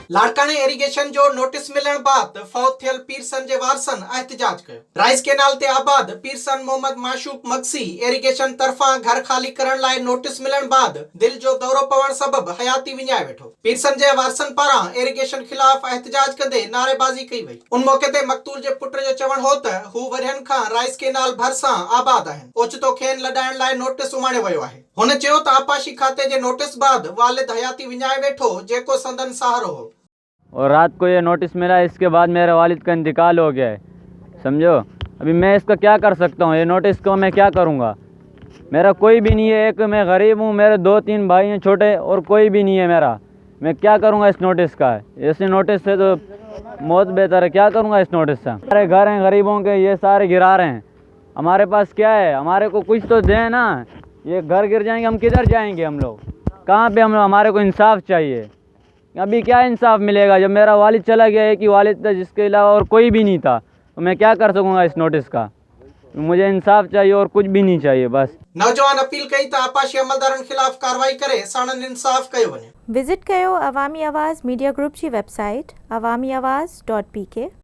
लाड़काने irrigation जो notice मिलण बाद फौत थियल पीरसन जे वारसन एहतजाज कयो। राइस केनाल ते आबाद पीरसन मोहम्मद माशूक मक्सी इरिगेशन तरफां घर खाली करण लाइ नोटिस मिलण बाद दिल जो दौरो पवण सबब हयाती विञाए वेठो। पीरसन जे वारसन पारां इरिगेशन खिलाफ एहतजाज कंदे नारेबाज़ी कई वई। उन मौके ते मक़तूल जे पुट जो चवण हो त हू वरियन खां राइस केनाल भरिसां आबाद आहिनि। ओचितो खेनि लॾाइण लाइ नोटिस उमाणियो वियो आहे। हुन चयो त आपाशी खाते जे नोटिस बाद वालिद हयाती विञाए वेठो जेको संदन सहारो हो। और रात को ये नोटिस मिला, इसके बाद मेरे वालिद का इंतकाल हो गया है, समझो। अभी मैं इसका क्या कर सकता हूँ? ये नोटिस को मैं क्या करूँगा? मेरा कोई भी नहीं है, एक मैं गरीब हूँ, मेरे 2-3 भाई हैं छोटे, और कोई भी नहीं है मेरा। मैं क्या करूँगा इस नोटिस का? ऐसे नोटिस से तो मौत बेहतर है। क्या करूँगा इस नोटिस से? हमारे घर हैं गरीबों के, ये सारे गिरा रहे हैं। हमारे पास क्या है? हमारे को कुछ तो दें ना। ये घर गिर जाएंगे, हम किधर जाएंगे? हम लोग कहाँ पे? हमारे को इंसाफ चाहिए। अभी क्या इंसाफ मिलेगा जब मेरा वालिद चला गया है कि वालिद था, जिसके अलावा और कोई भी नहीं था, तो मैं क्या कर सकूँगा इस नोटिस का? मुझे इंसाफ चाहिए और कुछ भी नहीं चाहिए बस। नौजवान अपील कई त आपाशी अमलदारन खिलाफ कार्रवाई करे साणन इंसाफ कयो वञे। विजिट कयो अवामी आवाज़ मीडिया ग्रुप जी वेबसाइट awamiawaz.pk।